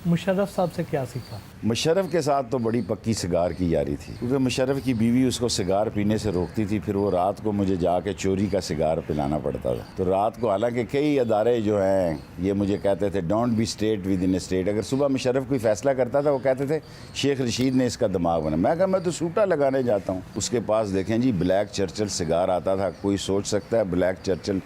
मुशर्रफ साहब से क्या सीखा? मुशर्रफ के साथ तो बड़ी पक्की सिगार की यारी थी, क्योंकि मुशर्रफ की बीवी उसको सिगार पीने से रोकती थी, फिर वो रात को मुझे जाके चोरी का सिगार पिलाना पड़ता था। तो रात को, हालांकि कई अदारे जो हैं ये मुझे कहते थे don't be state with in state. अगर सुबह मुशर्रफ कोई फैसला करता था वो कहते थे शेख रशीद ने इसका दिमाग बना। मैं कहा मैं तो सूटा लगाने जाता हूँ। उसके पास देखें जी ब्लैक चर्चिल सिगार आता था। कोई सोच सकता है ब्लैक चर्चिल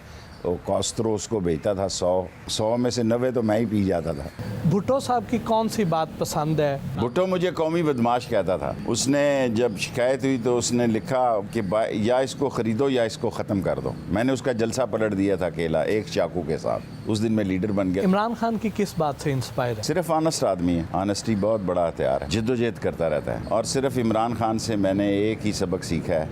कॉस्ट्रो उसको बेचता था 100 में से 90 तो मैं ही पी जाता था। भुट्टो साहब की कौन सी बात पसंद है? भुट्टो मुझे कौमी बदमाश कहता था। उसने जब शिकायत हुई तो उसने लिखा कि या इसको ख़रीदो या इसको ख़त्म कर दो। मैंने उसका जलसा पलट दिया था अकेला एक चाकू के साथ। उस दिन मैं लीडर बन गया। इमरान खान की किस बात से इंस्पायर है? सिर्फ ऑनेस्ट आदमी है। ऑनेस्टी बहुत बड़ा हथियार है, जिद्दोजहद करता रहता है। और सिर्फ इमरान खान से मैंने एक ही सबक सीखा है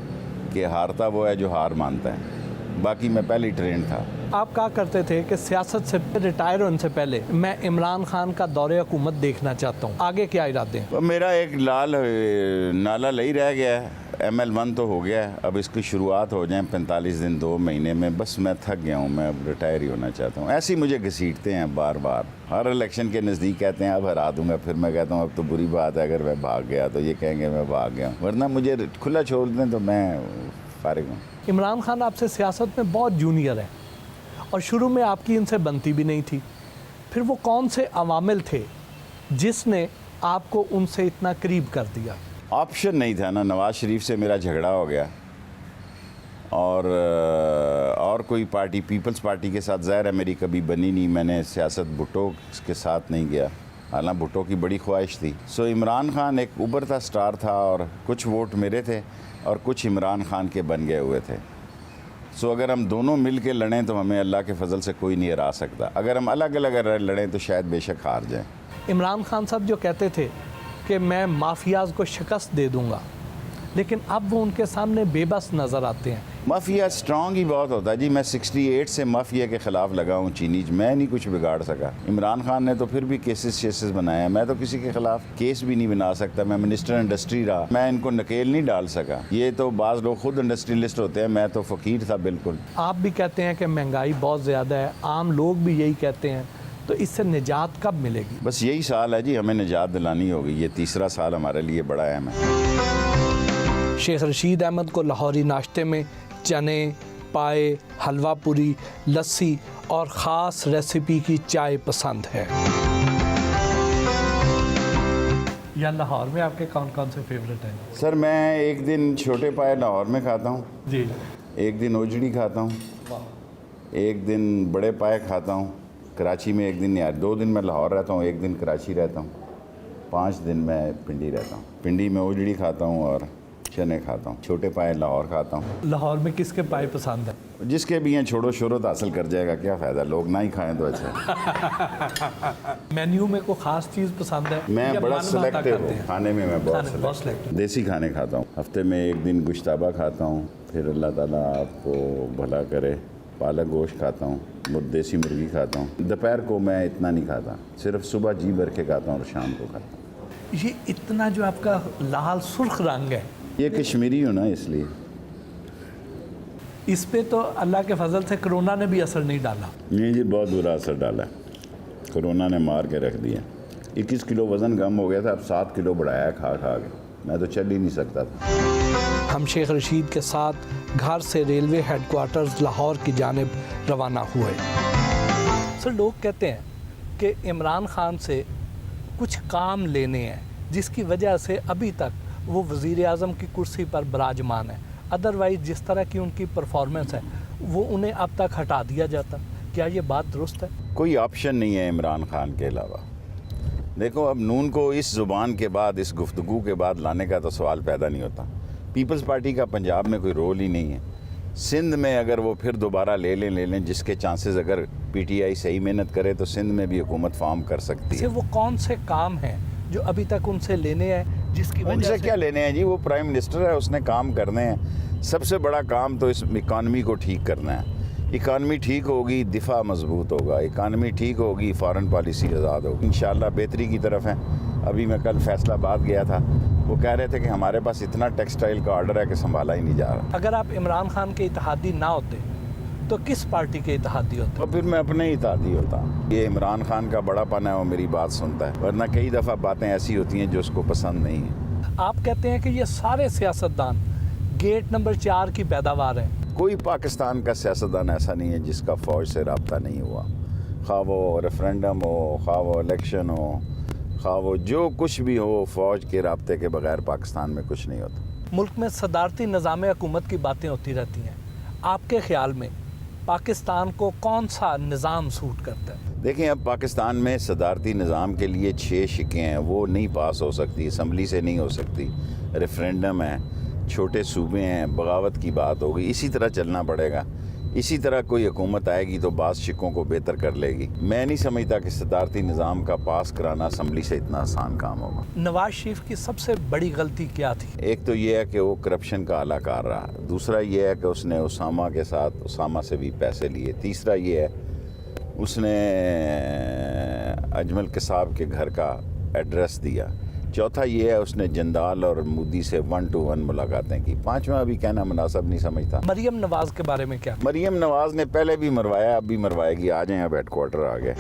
कि हारता वो है जो हार मानता है, बाकी मैं पहले ही ट्रेंड था। आप कहा करते थे कि सियासत से रिटायर होने से पहले मैं इमरान खान का दौरे हुकूमत देखना चाहता हूँ, आगे क्या इरादे हैं? मेरा एक नाला लही रह गया है। ML1 तो हो गया है, अब इसकी शुरुआत हो जाए 45 दिन 2 महीने में। बस मैं थक गया हूँ, मैं अब रिटायर ही होना चाहता हूँ। ऐसे ही मुझे घसीटते हैं बार बार, हर इलेक्शन के नज़दीक कहते हैं अब हरा दूंगा, फिर मैं कहता हूँ अब तो बुरी बात है अगर मैं भाग गया तो ये कहेंगे मैं भाग गया, वरना मुझे खुला छोड़ दें तो मैं फारिग हूँ। इमरान खान आपसे सियासत में बहुत जूनियर है और शुरू में आपकी इनसे बनती भी नहीं थी। फिर वो कौन से अवामिल थे जिसने आपको उनसे इतना करीब कर दिया? ऑप्शन नहीं था ना। नवाज शरीफ से मेरा झगड़ा हो गया और कोई पार्टी पीपल्स पार्टी के साथ ज़ाहिर है मेरी कभी बनी नहीं। मैंने सियासत भुट्टो के साथ नहीं किया, हालांकि भुट्टो की बड़ी ख्वाहिश थी। सो इमरान खान एक उभरता स्टार था और कुछ वोट मेरे थे और कुछ इमरान खान के बन गए हुए थे। सो अगर हम दोनों मिल के लड़ें तो हमें अल्लाह के फजल से कोई नहीं हरा सकता। अगर हम अलग अलग लड़ें तो शायद बेशक हार जाएं। इमरान खान साहब जो कहते थे कि मैं माफियाज को शिकस्त दे दूंगा, लेकिन अब वो उनके सामने बेबस नज़र आते हैं। माफिया स्ट्रांग ही बहुत होता है जी। मैं 68 से माफिया के ख़िलाफ़ लगा हूँ चीनीज, मैं नहीं कुछ बिगाड़ सका। इमरान खान ने तो फिर भी केसेस बनाए, मैं तो किसी के ख़िलाफ़ केस भी नहीं बना सकता। मैं मिनिस्टर इंडस्ट्री रहा, मैं इनको नकेल नहीं डाल सका। ये तो बाज़ लोग खुद इंडस्ट्रियलिस्ट होते हैं, मैं तो फ़कीर था बिल्कुल। आप भी कहते हैं कि महंगाई बहुत ज़्यादा है, आम लोग भी यही कहते हैं, तो इससे निजात कब मिलेगी? बस यही साल है जी, हमें निजात दिलानी होगी। ये तीसरा साल हमारे लिए बड़ा अहम है। शेख रशीद अहमद को लाहौरी नाश्ते में चने, पाए, हलवा पूरी, लस्सी और ख़ास रेसिपी की चाय पसंद है। या लाहौर में आपके कौन कौन से फेवरेट हैं? सर मैं एक दिन छोटे पाए लाहौर में खाता हूँ जी, एक दिन ओजड़ी खाता हूँ, एक दिन बड़े पाए खाता हूँ। कराची में एक दिन, यार 2 दिन मैं लाहौर रहता हूँ, एक दिन कराची रहता हूँ, 5 दिन मैं पिंडी रहता हूँ। पिंडी में ओजड़ी खाता हूँ और चने खाता हूँ। छोटे पाए लाहौर खाता हूँ। लाहौर में किसके पाए पसंद है? जिसके भी हैं, छोड़ो शोहरत हासिल कर जाएगा, क्या फ़ायदा, लोग ना ही खाएं तो अच्छा। मेन्यू में कोई ख़ास चीज़ पसंद है? मैं बड़ा सिलेक्टिव हूँ खाने में, मैं बहुत सिलेक्टिव। देसी खाने खाता हूँ। हफ्ते में एक दिन गोश्ताबा खाता हूँ, फिर अल्लाह ताला आपको भला करे पालक गोश्त खाता हूँ, देसी मुर्गी खाता हूँ। दोपहर को मैं इतना नहीं खाता, सिर्फ सुबह जी भर के खाता हूँ और शाम को खाता हूँ। ये इतना जो आपका लाल सुर्ख रंग है, ये कश्मीरी हूँ ना इसलिए। इस पे तो अल्लाह के फजल से कोरोना ने भी असर नहीं डाला? नहीं जी, बहुत बुरा असर डाला है, कोरोना ने मार के रख दिया। 21 किलो वज़न कम हो गया था, अब 7 किलो बढ़ाया खा खा के, मैं तो चल ही नहीं सकता था। हम शेख रशीद के साथ घर से रेलवे हेडक्वार्टर्स लाहौर की जानिब रवाना हुए। सर लोग कहते हैं कि इमरान खान से कुछ काम लेने हैं जिसकी वजह से अभी तक वो वज़ीर आज़म की कुर्सी पर विराजमान है, अदरवाइज़ जिस तरह की उनकी परफॉर्मेंस है वो उन्हें अब तक हटा दिया जाता। क्या ये बात दुरुस्त है? कोई ऑप्शन नहीं है इमरान खान के अलावा। देखो अब नून को इस ज़ुबान के बाद, इस गुफ्तगू के बाद लाने का तो सवाल पैदा नहीं होता। पीपल्स पार्टी का पंजाब में कोई रोल ही नहीं है। सिंध में अगर वो फिर दोबारा ले लें, जिसके चांसेस, अगर PTI सही मेहनत करे तो सिंध में भी हुकूमत फॉर्म कर सकती है। वो कौन से काम हैं जो अभी तक उनसे लेने हैं जिसकी वजह उनसे से? क्या लेने हैं जी, वो प्राइम मिनिस्टर है, उसने काम करने हैं। सबसे बड़ा काम तो इस इकानमी को ठीक करना है। इकानमी ठीक होगी, दिफा मजबूत होगा, इकानमी ठीक होगी, फॉरेन पॉलिसी आज़ाद होगी, इंशाल्लाह बेहतरी की तरफ है। अभी मैं कल फैसलाबाद गया था, वो कह रहे थे कि हमारे पास इतना टेक्सटाइल का ऑर्डर है कि संभाला ही नहीं जा रहा। अगर आप इमरान खान के इत्तेहादी ना होते तो किस पार्टी के इत्तेहादी होते? तो फिर मैं अपने ही इत्तेहादी होता। ये इमरान खान का बड़ापन है, वो मेरी बात सुनता है, वरना कई दफ़ा बातें ऐसी होती हैं जो उसको पसंद नहीं है। आप कहते हैं कि ये सारे सियासतदान गेट नंबर 4 की पैदावार हैं। कोई पाकिस्तान का सियासतदान ऐसा नहीं है जिसका फ़ौज से रब्ता नहीं हुआ, खा वो रेफरेंडम हो, खा वो इलेक्शन हो, खा वो जो कुछ भी हो, फ़ौज के रब्ते के बगैर पाकिस्तान में कुछ नहीं होता। मुल्क में सदारती निज़ाम हुकूमत की बातें होती रहती हैं, आपके ख्याल में पाकिस्तान को कौन सा निज़ाम सूट करता है? देखें, अब पाकिस्तान में सदारती निज़ाम के लिए 6 शिकें हैं, वो नहीं पास हो सकती, असम्बली से नहीं हो सकती, रेफरेंडम है, छोटे सूबे हैं, बगावत की बात होगी, इसी तरह चलना पड़ेगा। इसी तरह कोई हुकूमत आएगी तो बास शिकों को बेहतर कर लेगी। मैं नहीं समझता कि सदारती निज़ाम का पास कराना असम्बली से इतना आसान काम होगा। नवाज शरीफ की सबसे बड़ी गलती क्या थी? एक तो ये है कि वो करप्शन का आलाकार रहा, दूसरा ये है कि उसने उसामा के साथ उसामा से भी पैसे लिए, तीसरा ये है उसने अजमल कसाब के घर का एड्रेस दिया, चौथा ये है उसने जंदाल और मोदी से 1-to-1 मुलाकातें की, पांचवा अभी कहना मुनासिब नहीं समझता। मरियम नवाज के बारे में क्या? मरियम नवाज ने पहले भी मरवाया, अब भी मरवाएगी। आ जाए, अब हेडक्वार्टर आ गए।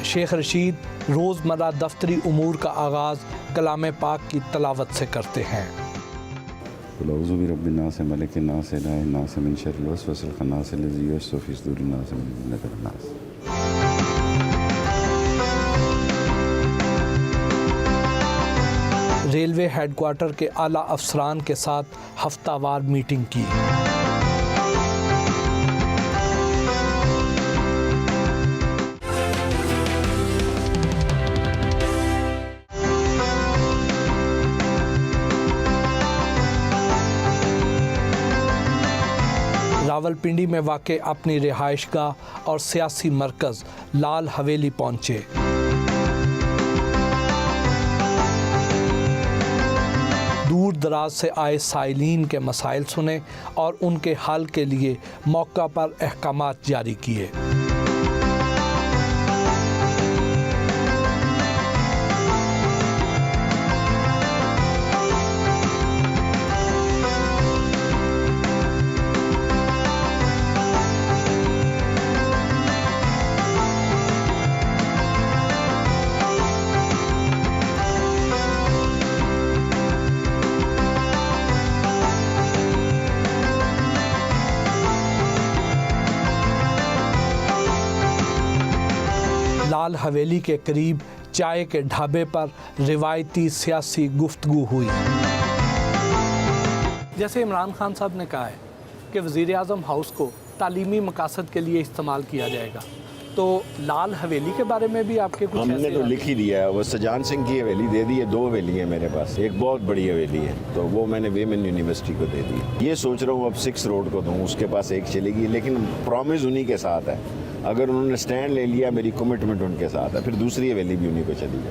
शेख रशीद रोज़मर्रा दफ्तरी उमूर का आगाज़ कलाम पाक की तलावत से करते हैं। औज़ु बिरब्बिन्नास मलिकिन्नास इलाहिन्नास मिन शर्रिल वस्वासिल खन्नास लज़ी युवस्विसु फ़ी सुदूरिन्नास मिनल जिन्नति वन्नास। रेलवे हेडक्वार्टर के आला अफसरान के साथ हफ्तावार मीटिंग की। रावलपिंडी में वाक़े अपनी रिहाइशगाह और सियासी मरकज़ लाल हवेली पहुँचे। दूर दराज से आए साइलीन के मसाइल सुने और उनके हल के लिए मौका पर अहकामात जारी किए। लाल हवेली के करीब चाय के ढाबे पर रिवायती सियासी गुफ्तगू हुई। जैसे इमरान खान साहब ने कहा है कि वज़ीर आज़म हाउस को तालीमी मकासद के लिए इस्तेमाल किया जाएगा, तो लाल हवेली के बारे में भी आपके कुछ हमने तो लिख ही दिया है। वो सजान सिंह की हवेली दे दी है, 2 हवेली है मेरे पास, एक बहुत बड़ी हवेली है, तो वो मैंने वेमन यूनिवर्सिटी को दे दी। ये सोच रहा हूँ अब 6 रोड को दूँ, उसके पास एक चलेगी, लेकिन प्रॉमिस उन्हीं के साथ है। अगर उन्होंने स्टैंड ले लिया, मेरी कमिटमेंट उनके साथ है, फिर दूसरी हवेली भी उन्हीं को चली जाए।